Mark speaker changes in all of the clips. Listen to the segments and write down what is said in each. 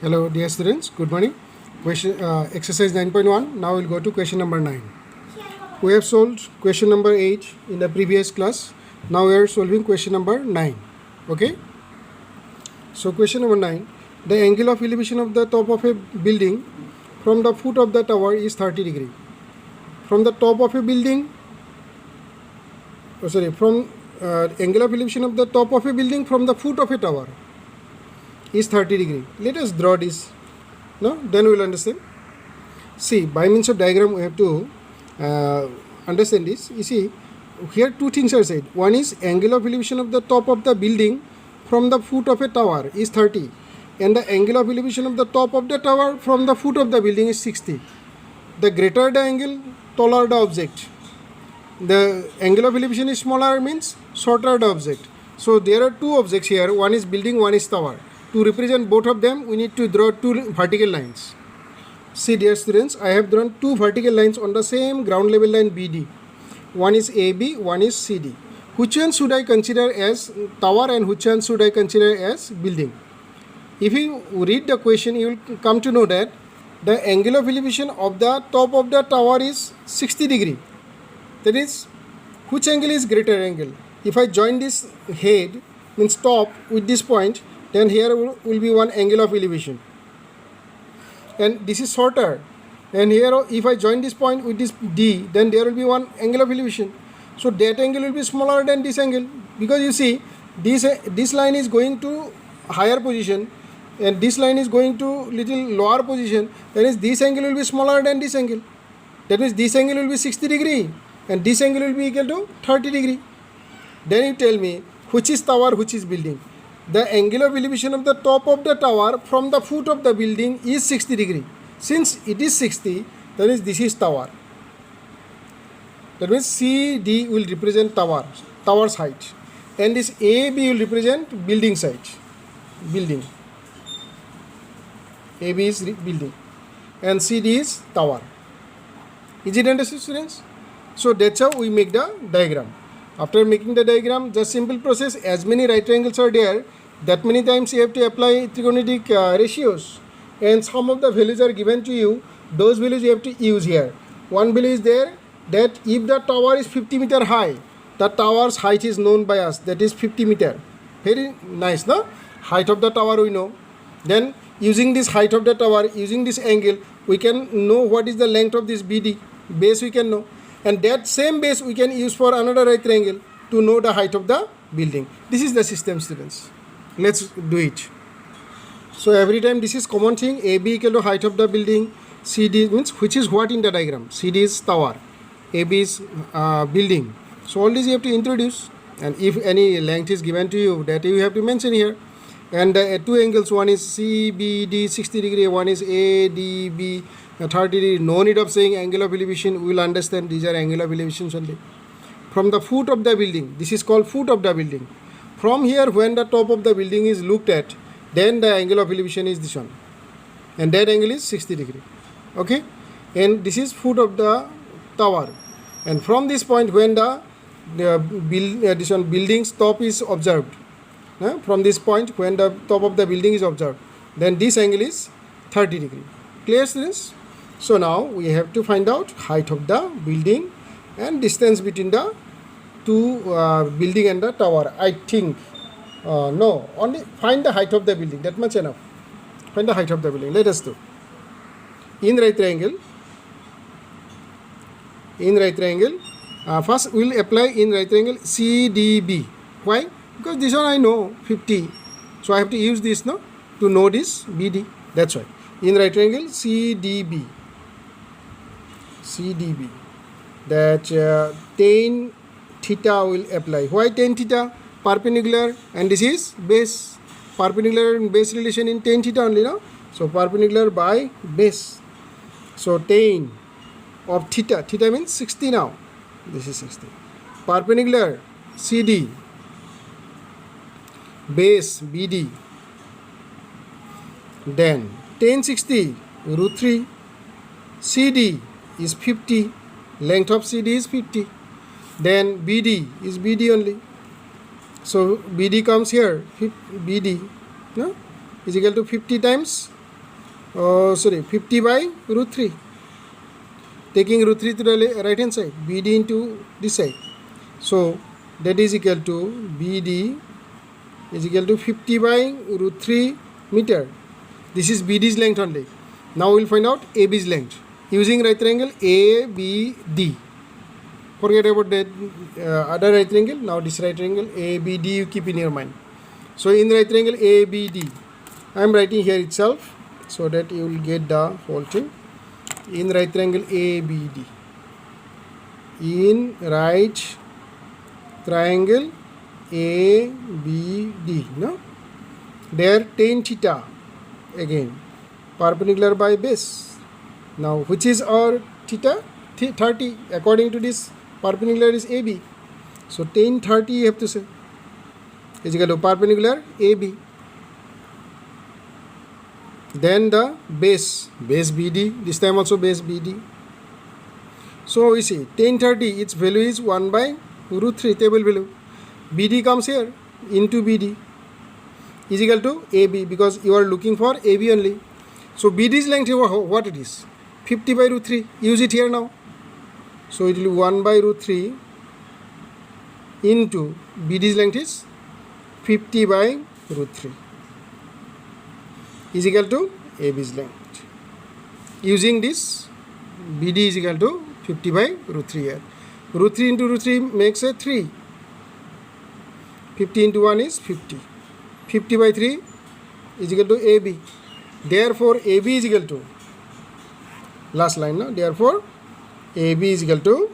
Speaker 1: Hello dear students, good morning. Exercise 9.1. Now we'll go to question number 9. We have solved question number 8 in the previous class. Now we are solving question number 9. Okay. So question number 9. The angle of elevation of the top of a building from the foot of the tower is 30 degree. From the top of a building, from angle of elevation of the top of a building from the foot of a tower is 30 degree. Let us draw this. No, then we will understand. See, by means of diagram we have to understand this. You see, here two things are said. One is angle of elevation of the top of the building from the foot of a tower is 30, and the angle of elevation of the top of the tower from the foot of the building is 60. The greater the angle, taller the object. The angle of elevation is smaller means shorter the object. So there are two objects here. One is building, one is tower. To represent both of them, we need to draw two vertical lines. See dear students, I have drawn two vertical lines on the same ground level line BD. One is AB, one is CD. Which one should I consider as tower and which one should I consider as building? If you read the question, you will come to know that the angle of elevation of the top of the tower is 60 degree. That is, which angle is greater angle? If I join this head, means top, with this point, then here will be one angle of elevation, and this is shorter, and here if I join this point with this D, then there will be one angle of elevation. So that angle will be smaller than this angle, because you see this line is going to higher position and this line is going to little lower position. That is, this angle will be smaller than this angle. That means this angle will be 60 degree and this angle will be equal to 30 degree. Then you tell me which is tower, which is building. The angle of elevation of the top of the tower from the foot of the building is 60 degree. Since it is 60, that is, this is tower. That means CD will represent tower's height, and this AB will represent building height. Building. AB is building, and CD is tower. Is it understood, students? So that's how we make the diagram. After making the diagram, just simple process. As many right triangles are there, that many times you have to apply trigonometric ratios, and some of the values are given to you. Those values you have to use here. One value is there that if the tower is 50 meter high, the tower's height is known by us, that is 50 meter. Very nice, no? Height of the tower we know. Then using this height of the tower, using this angle, we can know what is the length of this BD. Base we can know, and that same base we can use for another right triangle to know the height of the building. This is the system, students. Let's do it. So every time this is common thing. AB equal to height of the building. CD means which is what in the diagram. CD is tower, AB is building. So all these you have to introduce, and if any length is given to you, that you have to mention here. And two angles, one is CBD 60 degree, one is ADB 30 degree. No need of saying angle of elevation. We will understand these are angle of elevations only. From the foot of the building, this is called foot of the building. From here, when the top of the building is looked at, then the angle of elevation is this one, and that angle is 60 degree. Okay, and this is foot of the tower, and from this point, when the building's top is observed, from this point when the top of the building is observed, then this angle is 30 degree. Clear, students? So now we have to find out height of the building and distance between the two building and the tower. I think no, only find the height of the building, that much enough. Find the height of the building. Let us do. In right triangle, first we will apply in right triangle CDB. Why? Because this one I know 50, so I have to use this, no, to know this BD. That's why in right triangle CDB, that tan theta will apply. Why tan theta? Perpendicular, and this is base. Perpendicular and base relation in tan theta only, no? So perpendicular by base. So tan of theta means 60 now. This is 60. Perpendicular CD, base BD, then tan 60 root 3. CD is 50, length of CD is 50, then BD is BD only. So BD comes here, BD, no, is equal to 50 times sorry, 50 by root 3. Taking root 3 to the right hand side, BD into this side. So that is equal to BD is equal to 50 by root 3 meter. This is BD's length only. Now we will find out AB's length using right triangle ABD. Forget about that other right triangle. Now this right triangle ABD you keep in your mind. So in right triangle ABD, I am writing here itself so that you will get the whole thing. In right triangle ABD, in right triangle ABD, no, there tan theta again perpendicular by base. Now which is our theta? 30 according to this perpendicular is AB. So tan 30 you have to say is equal to perpendicular AB. Then the base BD, this time also base BD. So we see tan 30 its value is 1 by root 3 table value. BD comes here into BD is equal to AB because you are looking for AB only. So BD's length what it is? 50 by root 3. Use it here now. So it will be 1 by root 3 into BD's length is 50 by root 3 is equal to AB's length. Using this, BD is equal to 50 by root 3 here. Root 3 into root 3 makes a 3. 50 into 1 is 50. 50 by 3 is equal to AB. Therefore, AB is equal to, last line now, therefore, AB is equal to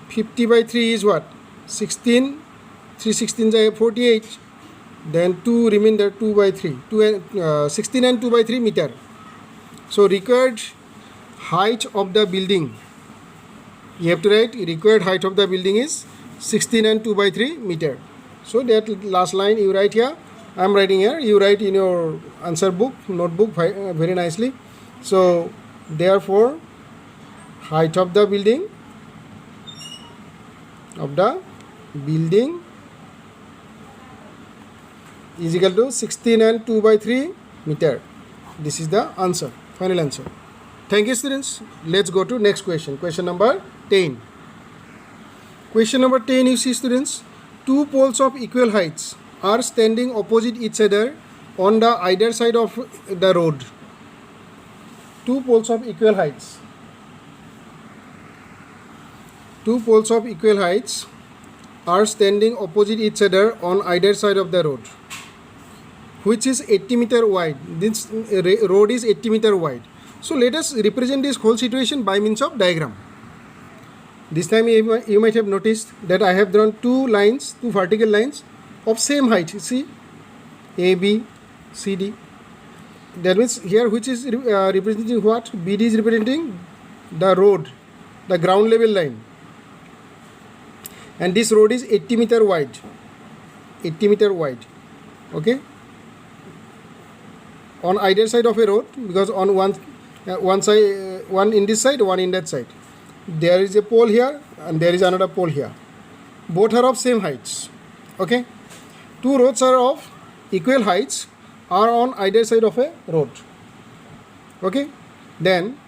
Speaker 1: 50 by 3 is what? 16, 3 16s are 48. Then 2 remainder 2 by 3. 16 and 2 by 3 meter. So required height of the building. You have to write required height of the building is 16 and 2 by 3 meter. So that last line you write here. I am writing here. You write in your answer book, notebook very nicely. So therefore height of the building is equal to 16 and 2 by 3 meter. This is the answer, final answer. Thank you students. Let's go to next question. Question number 10. Question number 10 you see students. Two poles of equal heights are standing opposite each other on the either side of the road. Two poles of equal heights. Two poles of equal heights are standing opposite each other on either side of the road, which is 80 meter wide. This road is 80 meter wide. So let us represent this whole situation by means of diagram. This time you might have noticed that I have drawn two lines, two vertical lines of same height. See, AB, CD. That means here which is representing what? BD is representing the road, the ground level line. And this road is 80 meter wide. 80 meter wide. Okay. On either side of a road, because on one side, one in this side, one in that side, there is a pole here and there is another pole here. Both are of same heights. Okay. Two roads are of equal heights are on either side of a road. Okay. Then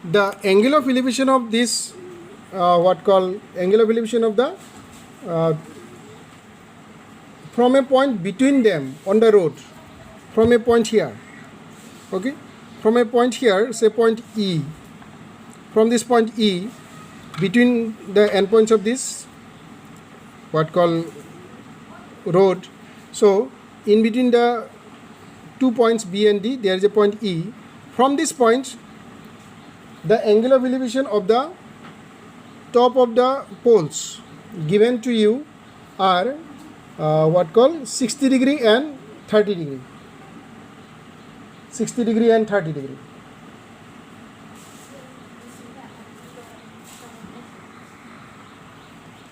Speaker 1: the angle of elevation of this angle of elevation of the from a point between them on the road, from a point here. Okay, from a point here, say point E. From this point E, between the endpoints of this road. So in between the 2 points B and D, there is a point E. From this point, the angle of elevation of the top of the poles given to you are 60 degree and 30 degree. 60 degree and 30 degree.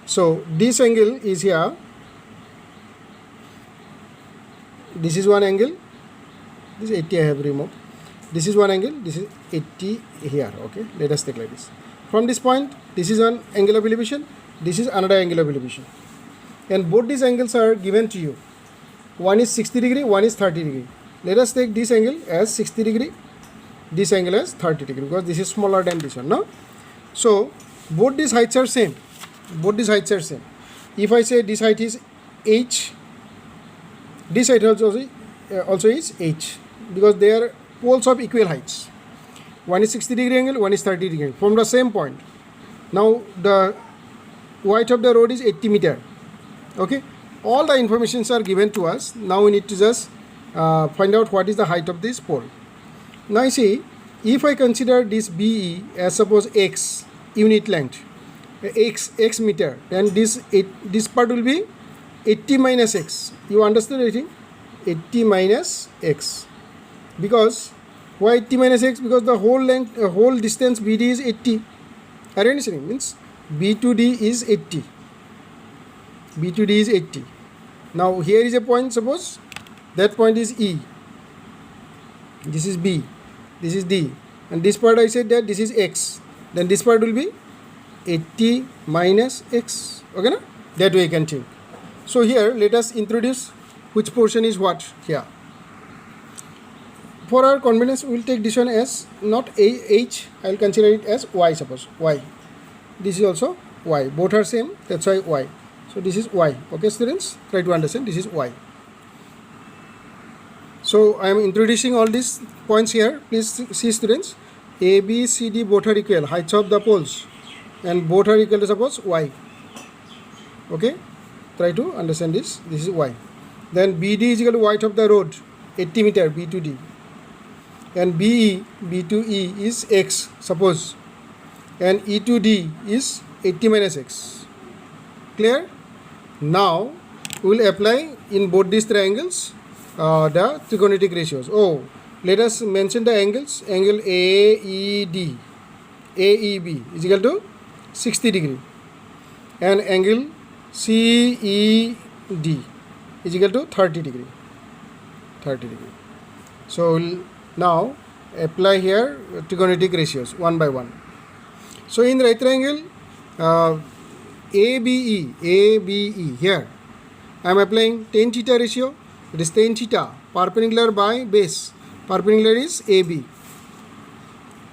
Speaker 1: So this angle is here. This is one angle. This 80 I have removed. This is one angle. This is 80 here. Okay. Let us take like this. From this point, this is one angle of elevation. This is another angle of elevation. And both these angles are given to you. One is 60 degree, one is 30 degree. Let us take this angle as 60 degree this angle as 30 degree because this is smaller than this one, no? So both these heights are same. Both these heights are same. If I say this height is h, this height also is h, because they are poles of equal heights. One is 60 degree angle, one is 30 degree angle from the same point. Now the width of the road is 80 meter. Okay, all the informations are given to us. Now we need to just find out what is the height of this pole. Now you see, if I consider this BE as suppose x unit length, x meter, then this part will be 80 minus x. You understand, I think? 80 minus x. Because why 80 minus x? Because the whole length, whole distance BD is 80. Are you understanding? Means B to D is 80. B to D is 80. Now here is a point, suppose that point is E. This is B. This is D. And this part I said that this is x. Then this part will be 80 minus x. Okay, na? That way you can think. So here let us introduce which portion is what here. For our convenience, we will take this one as not h. I will consider it as y. Suppose y. This is also y. Both are same. That's why y. So this is y. Okay, students, try to understand. This is y. So I am introducing all these points here. Please see, students. A, B, C, D both are equal. Heights of the poles, and both are equal to suppose y. Okay, try to understand this. This is y. Then BD is equal to width of the road, 80 meter, B to D. And BE, B to E is x, suppose. And E to D is 80 minus x. Clear? Now we will apply in both these triangles the trigonometric ratios. Oh, let us mention the angles. Angle AED, AEB is equal to 60 degree. And angle CED is equal to 30 degree. 30 degree. So we'll now apply here trigonometric ratios one by one. So in right triangle ABE here I am applying tan theta ratio. It is tan theta perpendicular by base. Perpendicular is AB.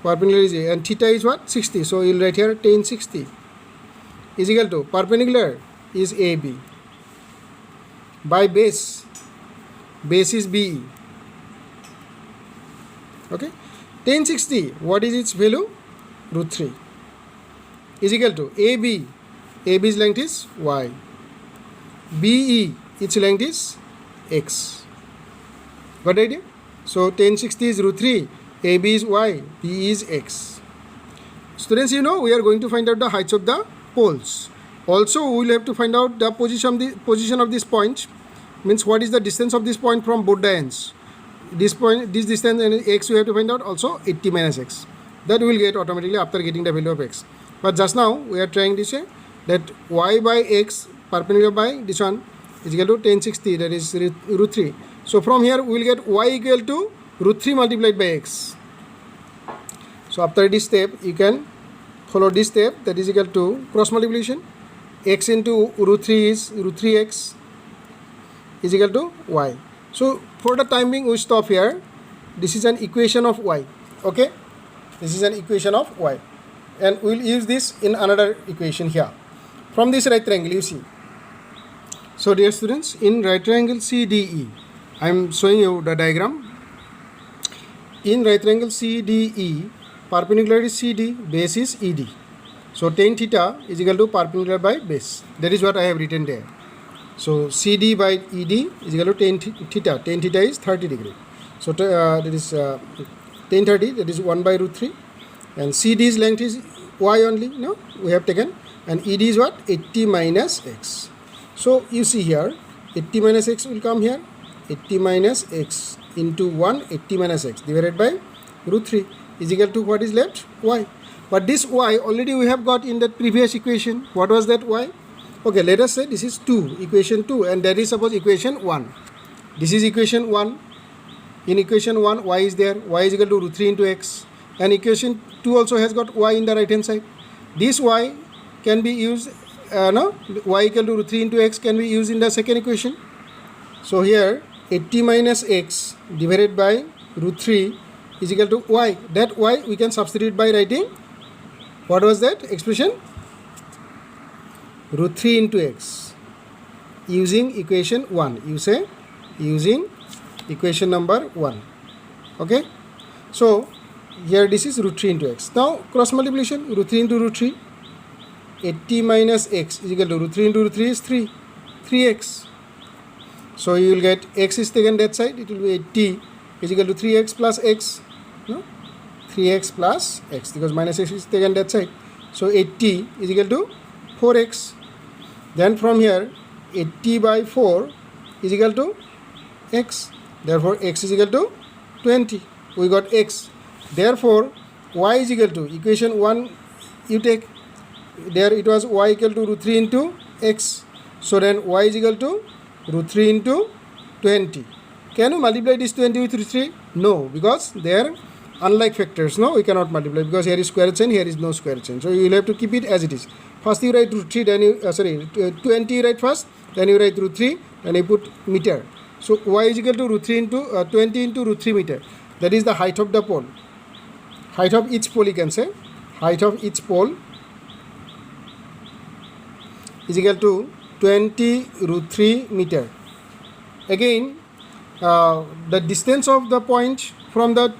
Speaker 1: Perpendicular is A, and theta is what? 60. So you will write here tan 60 is equal to perpendicular is AB by base. Base is BE. Okay, tan 60, what is its value? Root 3 is equal to AB. AB's length is y. BE, its length is x. Got the idea? So tan 60 is root 3, AB is y, BE is x. Students, you know we are going to find out the heights of the poles. Also we will have to find out the position of this point. Means what is the distance of this point from both the ends. This point, this distance and x we have to find out, also 80 minus x. That we will get automatically after getting the value of x. But just now we are trying to say that y by x perpendicular by this one is equal to tan 60, that is root 3. So from here we will get y equal to root 3 multiplied by x. So after this step you can follow this step, that is equal to cross multiplication. X into root 3 is root 3x is equal to y. So for the time being we stop here. This is an equation of y. Okay, this is an equation of y, and we will use this in another equation here. From this right triangle you see. So dear students, in right triangle CDE, I am showing you the diagram. In right triangle CDE, perpendicular is CD, base is ED. So tan theta is equal to perpendicular by base. That is what I have written there. So CD by ED is equal to tan theta. Tan theta is 30 degree. So that is tan 30, that is 1 by root 3. And CD's length is y only, no? We have taken. And ED is what? 80 minus x. So you see here, 80 minus x will come here. 80 minus x into 1, 80 minus x divided by root 3 is equal to what is left? Y. But this y already we have got in that previous equation. What was that y? Okay, let us say this is 2, equation 2, and that is suppose equation 1. This is equation 1. In equation 1, y is there. Y is equal to root 3 into x. And equation 2 also has got y in the right hand side. This y can be used, y equal to root 3 into x can be used in the second equation. So here 80 minus x divided by root 3 is equal to y. That y we can substitute by writing, what was that expression? Root 3 into x using equation 1. You say using equation number 1. Okay. So here this is root 3 into x. Now cross multiplication, root 3 into root 3. 80 minus x is equal to root 3 into root 3 is 3x. So you will get x is taken that side, it will be 80 is equal to 3x plus x. No? 3x plus x, because minus x is taken that side. So 80 is equal to 4x. Then from here 80 by 4 is equal to x. Therefore x is equal to 20. We got x. Therefore y is equal to equation 1 you take. There it was y equal to root 3 into x. So then y is equal to root 3 into 20. Can you multiply this 20 with root 3? No, because they are unlike factors. No, we cannot multiply because here is square chain, here is no square chain. So you will have to keep it as it is. First you write root 3, then you 20 you write first, then you write root 3, then you put meter. So y is equal to root 3 into 20 into root 3 meter. That is the height of the pole. Height of each pole you can say. Height of each pole is equal to 20 root 3 meter. Again, the distance of the point from the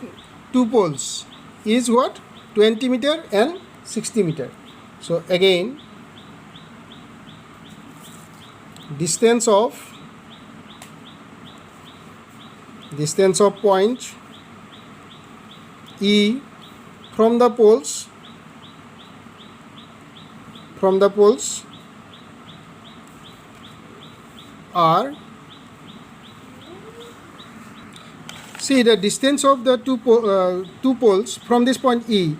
Speaker 1: two poles is what? 20 meter and 60 meter. So again, distance of point E from the poles are, see the distance of the two poles from this point E,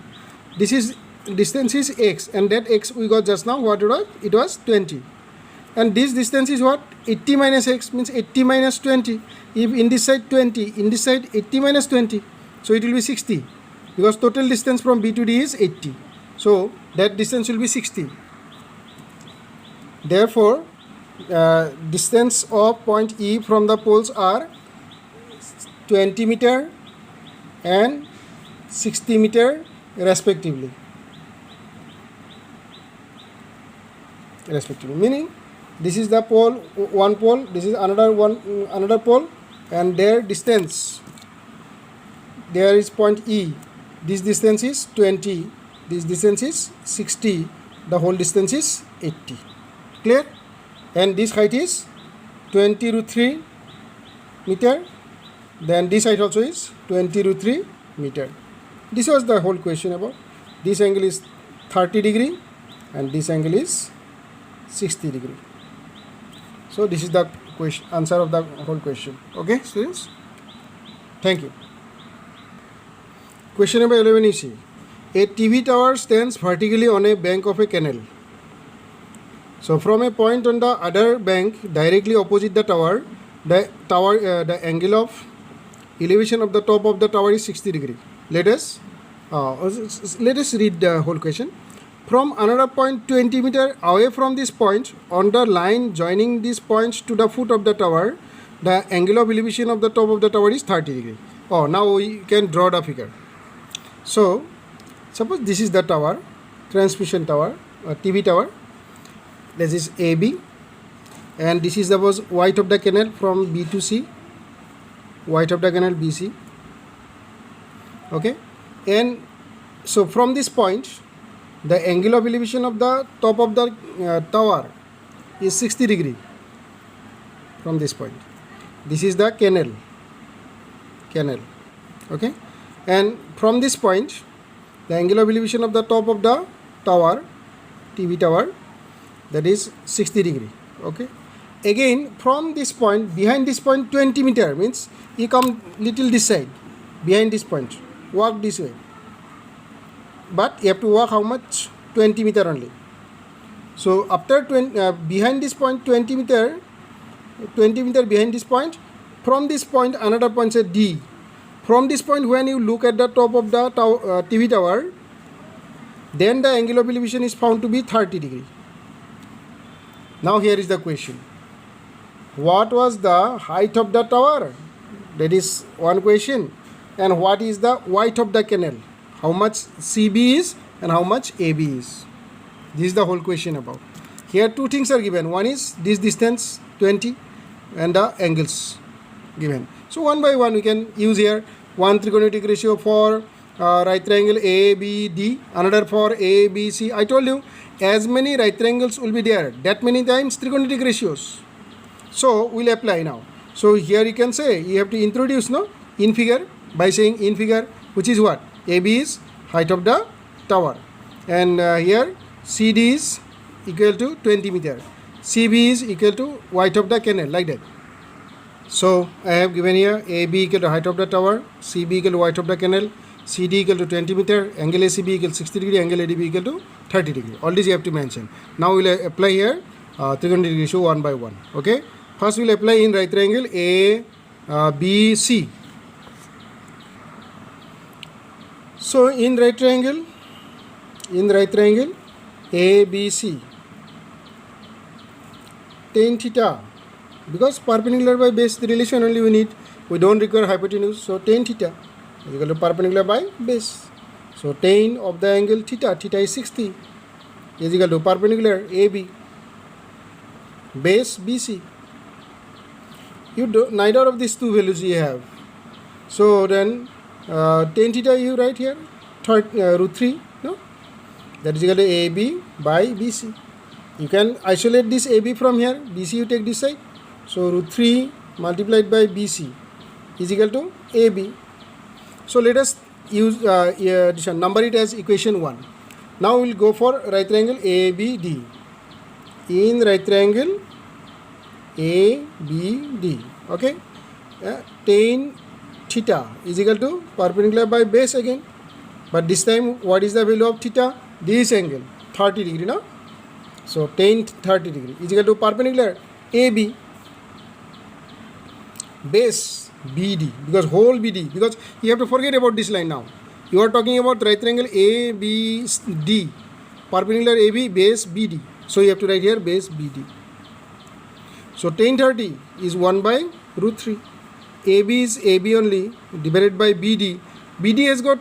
Speaker 1: this is distance is x, and that x we got just now, what it was? It was 20. And this distance is what? 80 minus x means 80 minus 20. If in this side 20, in this side 80 minus 20, so it will be 60, because total distance from B to D is 80. So that distance will be 60. Therefore distance of point E from the poles are 20 meter and 60 meter respectively. Meaning this is the pole, one pole, this is another pole, and their distance, there is point E, this distance is 20, this distance is 60, the whole distance is 80. Clear? And this height is 20 root 3 meter, then this height also is 20 root 3 meter. This was the whole question about. This angle is 30 degree and this angle is 60 degree. So this is the question, answer of the whole question. Okay students, thank you. Question number 11 is, a TV tower stands vertically on a bank of a canal. So from a point on the other bank directly opposite the tower, the angle of elevation of the top of the tower is 60 degree. Let us read the whole question. From another point 20 meter away from this point, on the line joining these points to the foot of the tower, the angle of elevation of the top of the tower is 30 degree. Oh, now we can draw the figure. So suppose this is the tower, transmission tower, TV tower. This is AB, and this is the width of the canal from B to C, width of the canal BC. Okay, and so from this point, the angle of elevation of the top of the tower is 60 degree from this point. This is the canal. Okay, and from this point, the angle of elevation of the top of the tower, TV tower, that is 60 degree. Okay, again from this point, behind this point 20 meter means you come little this side, behind this point, walk this way, but you have to walk how much? 20 meter only. So after behind this point 20 meter behind this point, from this point another point say D. From this point, when you look at the top of the TV tower, then the angle of elevation is found to be 30 degree. Now here is the question. What was the height of the tower? That is one question. and what is the width of the canal, how much CB is and how much AB is. This is the whole question about. Here two things are given. One is this distance 20 and the angles given. So one by one we can use here. One trigonometric ratio for right triangle ABD, another for ABC. I told you as many right triangles will be there, that many times trigonometric ratios. So we'll apply now. So here you can say you have to introduce in figure by saying in figure, which is what? AB is height of the tower, and here CD is equal to 20 meter, CB is equal to width of the canal, like that. So I have given here AB equal to height of the tower, CB equal to width of the canal, CD equal to 20 meter, angle ACB equal to 60 degree, angle ADB equal to 30 degree. All these you have to mention. Now we will apply here trigonometric ratio one by one. Okay. First we will apply in right triangle ABC. So in right triangle ABC, tan theta, because perpendicular by base, the relation only we need, we don't require hypotenuse. So tan theta is equal to perpendicular by base. So tan of the angle theta is 60, is equal to perpendicular AB, base BC. You do neither of these two values you have. So then tan theta you write here root 3, no? That is equal to AB by BC. You can isolate this AB from here, BC you take this side. So root 3 multiplied by BC is equal to AB. So let us use this one, number it as equation 1. Now we will go for right triangle ABD. In right triangle ABD, okay, tan theta is equal to perpendicular by base again, but this time what is the value of theta? This angle 30 degree, no? So tan 30 degree is equal to perpendicular AB, base BD, because whole BD, because you have to forget about this line now. You are talking about right triangle ABD, perpendicular AB, base BD. So you have to write here base BD. So tan 30 is 1 by root 3. AB is AB only divided by BD. BD has got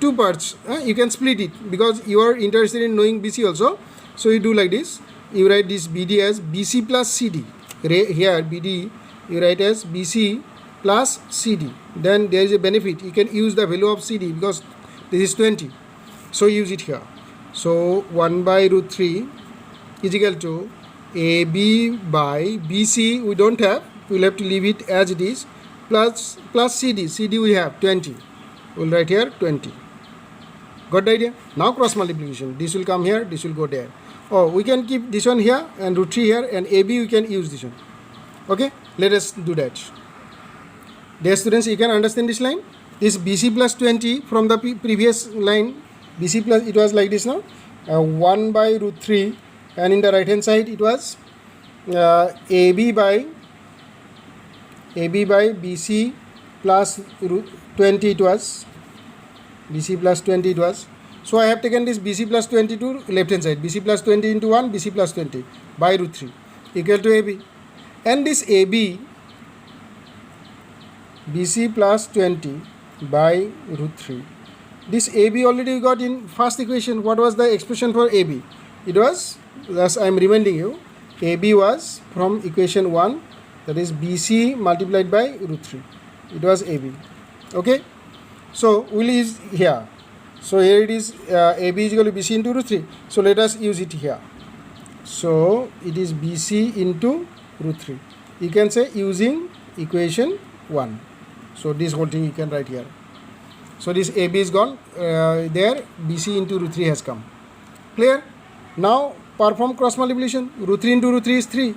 Speaker 1: two parts. You can split it because you are interested in knowing BC also. So you do like this. You write this BD as BC plus CD. Here BD you write as BC plus CD. Then there is a benefit. You can use the value of CD because this is 20. So use it here. So 1 by root 3 is equal to AB by BC we don't have, we will have to leave it as it is, plus CD. CD we have 20. We will write here 20. Got the idea? Now cross multiplication. This will come here, this will go there. Oh, we can keep this one here and root 3 here, and AB we can use this one. Okay, let us do that. Dear students, you can understand this line. This BC plus 20 from the previous line. BC plus, it was like this now. 1 by root 3. And in the right hand side it was AB by BC plus root 20 it was, BC plus 20 it was. So I have taken this BC plus 20 to left hand side, BC plus 20 into 1, BC plus 20 by root 3 equal to AB. And this AB, BC plus 20 by root 3, this AB already got in first equation. What was the expression for AB? It was, thus I am reminding you, AB was from equation 1, that is BC multiplied by root 3. It was AB. Okay. So we'll use here. So here it is AB is equal to BC into root 3. So let us use it here. So it is BC into root 3. You can say using equation 1. So this whole thing you can write here. So this AB is gone. There BC into root 3 has come. Clear? Now perform cross multiplication. Root 3 into root 3 is 3.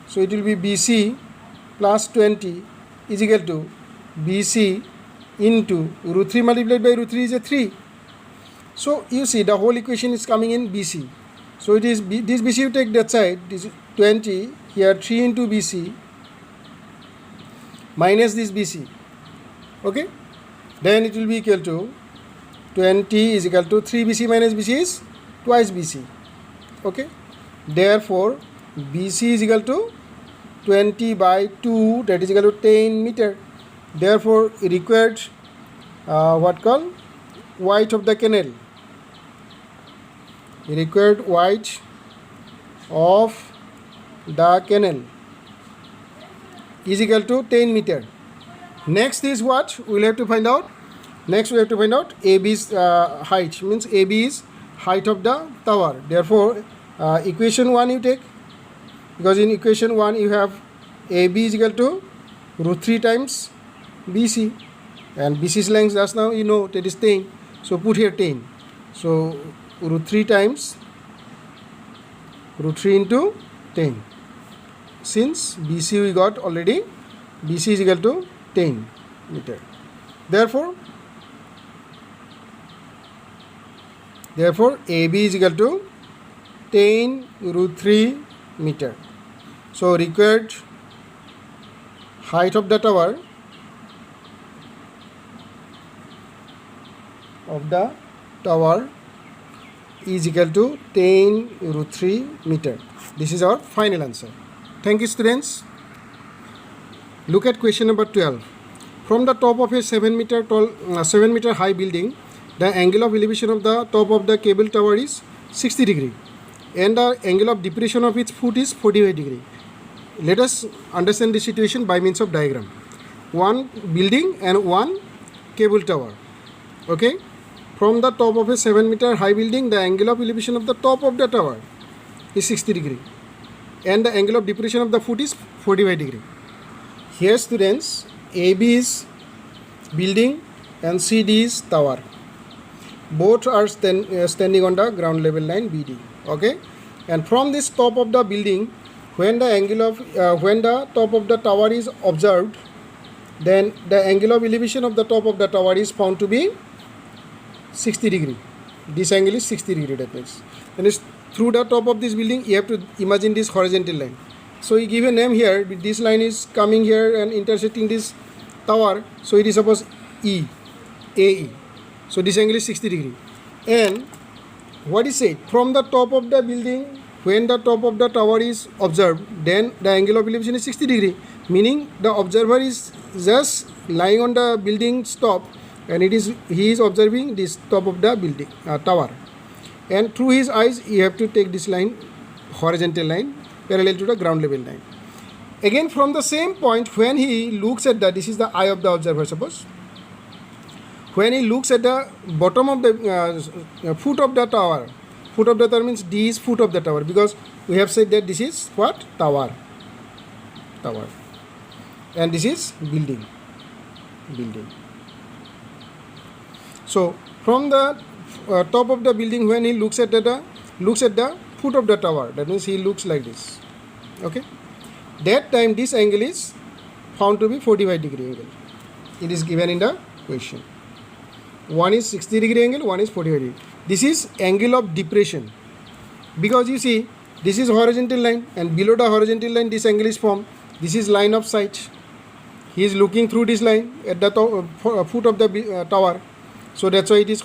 Speaker 1: So it will be BC plus 20 is equal to BC into root 3 multiplied by root 3 is a 3. So you see the whole equation is coming in BC. So it is this BC you take that side, this is 20, here 3 into BC minus this BC. Okay. Then it will be equal to 20 is equal to 3 BC minus BC is twice BC. Okay. Therefore BC is equal to 20 by 2, that is equal to 10 meter. Therefore required what called width of the canal. Required width of the canal is equal to 10 meter. Next is what we'll have to find out. Next we have to find out AB's height, means AB is height of the tower. Therefore, equation 1 you take, because in equation 1 you have AB is equal to root 3 times BC, and BC's length just now you know that is 10. So put here 10. So root 3 times root 3 into 10. Since BC we got already, BC is equal to 10 meter. Therefore AB is equal to 10 root 3 meter. So required height of the tower is equal to 10 root 3 meter. This is our final answer. Thank you, students. Look at question number 12. From the top of a 7 meter high building, the angle of elevation of the top of the cable tower is 60 degree and the angle of depression of its foot is 45 degree. Let us understand the situation by means of diagram. One building and one cable tower. Okay. From the top of a 7 meter high building, the angle of elevation of the top of the tower is 60 degree and the angle of depression of the foot is 45 degree. Here, students, AB is building and CD is tower. Both are standing on the ground level line BD. Okay, and from this top of the building, when the top of the tower is observed, then the angle of elevation of the top of the tower is found to be 60 degree. This angle is 60 degree, that means. And it's through the top of this building, you have to imagine this horizontal line. So you give a name here. This line is coming here and intersecting this tower. So it is suppose AE. So this angle is 60 degree. And what is said? From the top of the building, when the top of the tower is observed, then the angle of elevation is 60 degree. Meaning the observer is just lying on the building's top, and he is observing this top of the building tower. And through his eyes, you have to take this line, horizontal line, parallel to the ground level line. Again, from the same point, when he looks at this is the eye of the observer, suppose. When he looks at the bottom of the foot of the tower means D is foot of the tower, because we have said that this is what? Tower. And this is building. So from the top of the building, when he looks at the foot of the tower, that means he looks like this. Okay, that time this angle is found to be 45 degree angle. It is given in the question. One is 60 degree angle, one is 45 degree. This is angle of depression, because you see this is horizontal line and below the horizontal line this angle is formed. This is line of sight. He is looking through this line at the foot of the tower. So that's why it is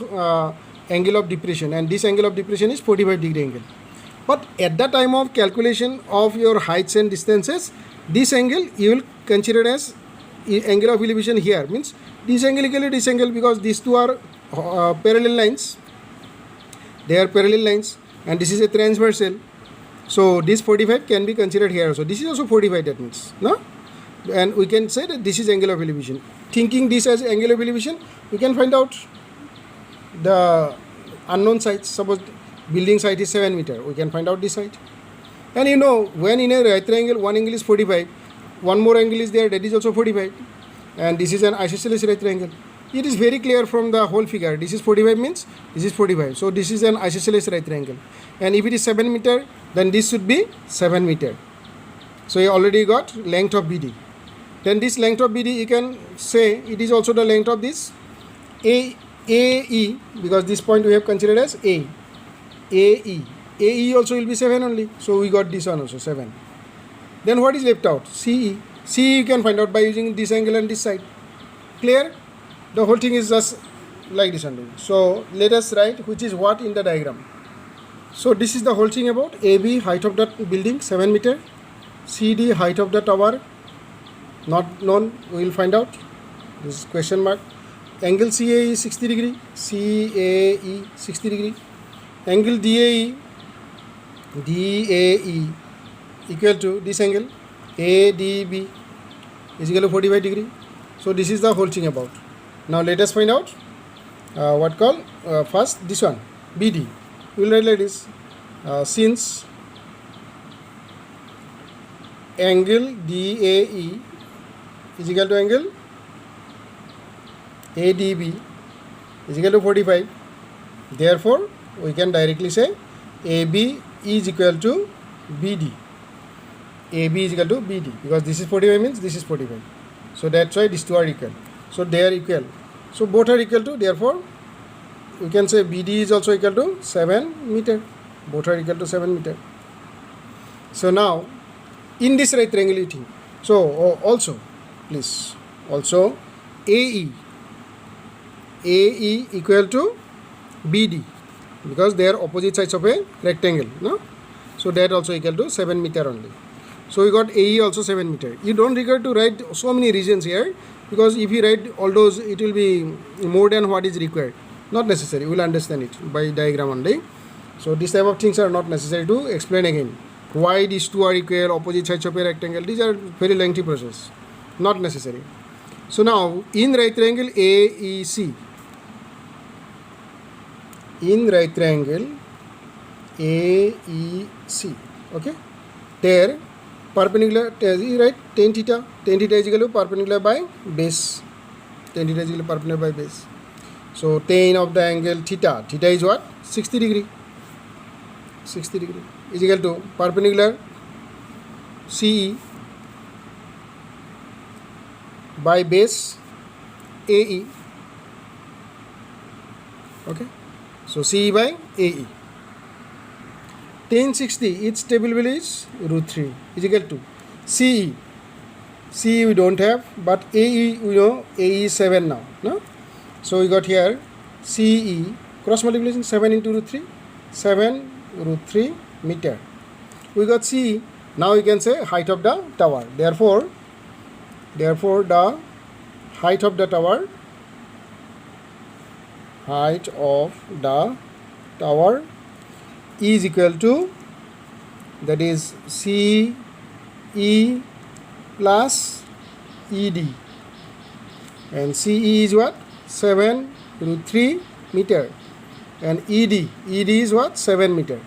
Speaker 1: angle of depression, and this angle of depression is 45 degree angle. But at the time of calculation of your heights and distances, this angle you will consider as angle of elevation here, means this angle equal to this angle, because these two are parallel lines. They are parallel lines and this is a transversal. So this 45 can be considered here also. This is also 45, that means, no? And we can say that this is angle of elevation. Thinking this as angle of elevation, we can find out the unknown sites. Suppose building site is 7 meter, we can find out this height. And you know, when in a right triangle, one angle is 45, one more angle is there, that is also 45, and this is an isosceles right triangle. It is very clear from the whole figure. This is 45 means this is 45. So this is an isosceles right triangle. And if it is 7 meter, then this should be 7 meter. So you already got length of BD. Then this length of BD, you can say it is also the length of this AE, because this point we have considered as AE. AE also will be 7 only. So we got this one also 7. Then what is left out? CE. CE you can find out by using this angle and this side. Clear? The whole thing is just like this only. So let us write which is what in the diagram. So this is the whole thing about AB, height of the building 7 meter, CD, height of the tower not known, we will find out, this is question mark, Angle CAE is 60 degree. CAE 60 degree. Angle DAE equal to this angle ADB is equal to 45 degree. So this is the whole thing about. Now let us find out what call first this one BD. We will write like this. Since angle DAE is equal to angle ADB is equal to 45, therefore we can directly say AB is equal to BD. AB is equal to BD because this is 45 means this is 45. So that's why these two are equal. So they are equal. So both are equal to, therefore we can say BD is also equal to 7 meter. Both are equal to 7 meter. So now in this right triangle thing, so also please also AE equal to BD because they are opposite sides of a rectangle, no? So that also equal to 7 meter only. So we got AE also 7 meter. You don't require to write so many regions here because if you write all those it will be more than what is required. Not necessary, we will understand it by diagram only. So these type of things are not necessary to explain again. Why these two are equal, opposite sides of a rectangle, these are very lengthy process. Not necessary. So now in right triangle AEC, in right triangle AEC, okay, there perpendicular, right, tan theta is equal to perpendicular by base, tan theta is equal to perpendicular by base. So tan of the angle theta is what? 60 degree. 60 degree is equal to perpendicular CE by base AE. Okay, so CE by AE. Tan 60, its table value is √3 is equal to CE. CE we don't have, but AE we know AE is 7 now, no? So we got here CE cross multiplication 7 into √3, 7 √3 meter. We got CE. Now we can say height of the tower. Therefore the height of the tower is equal to, that is CE plus ED, and CE is what? 7 √3 meter, and ED is what? 7 meter.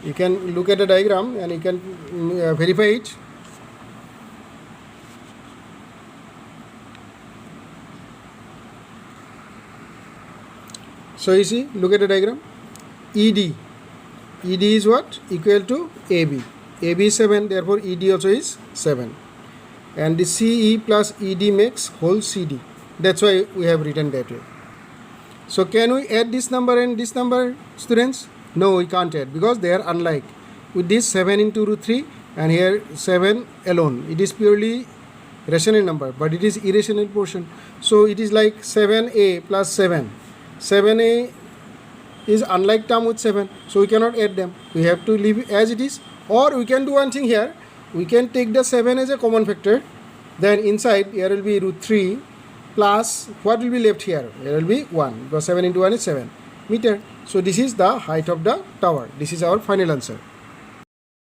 Speaker 1: You can look at the diagram and you can verify it. So you see, look at the diagram. ED is what? Equal to AB. AB is 7, therefore ED also is 7. And the CE plus ED makes whole CD. That's why we have written that way. So can we add this number and this number, students? No, we can't add because they are unlike. With this 7 into √3 and here 7 alone, it is purely rational number, but it is irrational portion. So it is like 7a plus 7. 7a is unlike term with 7, so we cannot add them. We have to leave it as it is, or we can do one thing here. We can take the 7 as a common factor, then inside here will be √3 plus what will be left here? There will be 1 because 7 into 1 is 7 meter. So this is the height of the tower. This is our final answer.